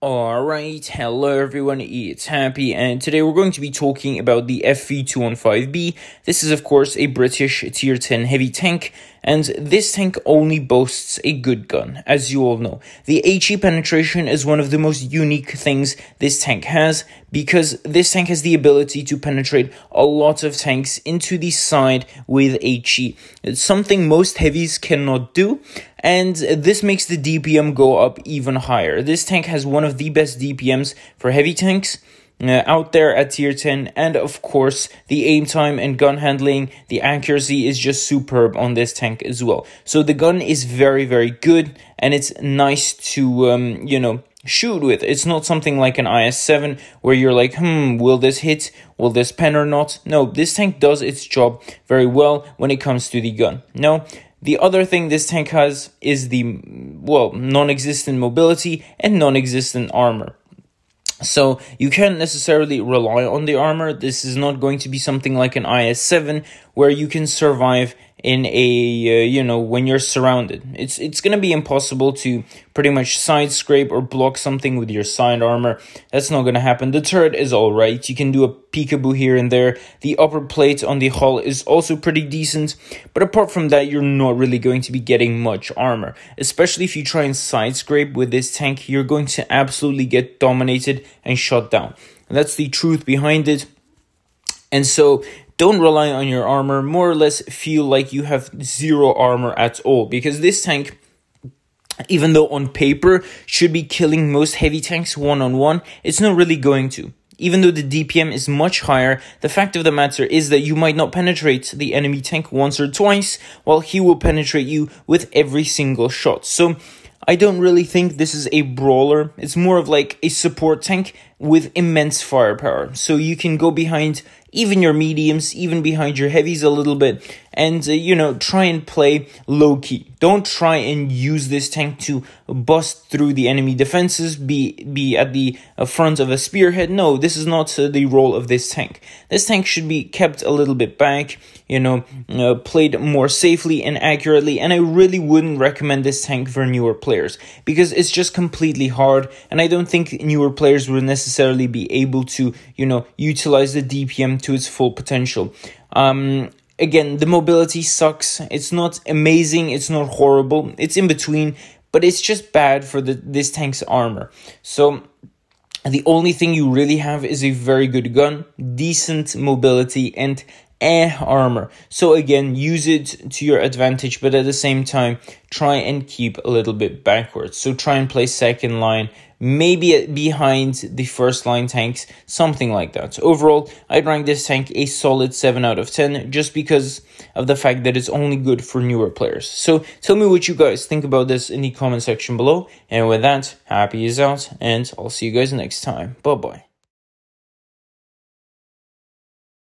Alright, hello everyone, it's Happy, and today we're going to be talking about the FV215B. This is of course a British tier 10 heavy tank, and this tank only boasts a good gun, as you all know. The HE penetration is one of the most unique things this tank has, because this tank has the ability to penetrate a lot of tanks into the side with HE. It's something most heavies cannot do, and this makes the DPM go up even higher. This tank has one of the best DPMs for heavy tanks out there at tier 10, and of course the aim time and gun handling, the accuracy is just superb on this tank as well. So the gun is very good, and it's nice to shoot with. It's not something like an IS-7 where you're like, will this hit? Will this pen or not? No, this tank does its job very well when it comes to the gun. Now, the other thing this tank has is the, non-existent mobility and non-existent armor. So you can't necessarily rely on the armor. This is not going to be something like an IS-7 where you can survive in a, when you're surrounded. It's going to be impossible to pretty much side scrape or block something with your side armor. That's not going to happen. The turret is alright. You can do a peekaboo here and there. The upper plate on the hull is also pretty decent. But apart from that, you're not really going to be getting much armor. Especially if you try and side scrape with this tank, you're going to absolutely get dominated and shot down. That's the truth behind it. And so don't rely on your armor. More or less feel like you have zero armor at all, because this tank, even though on paper should be killing most heavy tanks one-on-one, it's not really going to. Even though the DPM is much higher, the fact of the matter is that you might not penetrate the enemy tank once or twice, while he will penetrate you with every single shot. So I don't really think this is a brawler. It's more of like a support tank with immense firepower. So you can go behind even your mediums, even behind your heavies a little bit, and, try and play low-key. Don't try and use this tank to bust through the enemy defenses, be at the front of a spearhead. No, this is not the role of this tank. This tank should be kept a little bit back, played more safely and accurately, and I really wouldn't recommend this tank for newer players, because it's just completely hard, and I don't think newer players will necessarily be able to, utilize the DPM to its full potential. Again, the mobility sucks. It's not amazing, it's not horrible, it's in between, but it's just bad for this tank's armor. So the only thing you really have is a very good gun, decent mobility, and armor. So again, use it to your advantage, but at the same time, try and keep a little bit backwards. So try and play second line, maybe behind the first line tanks, something like that. So overall, I'd rank this tank a solid 7 out of 10, just because of the fact that it's only good for newer players. So tell me what you guys think about this in the comment section below. And with that, Happy is out, and I'll see you guys next time. Bye-bye.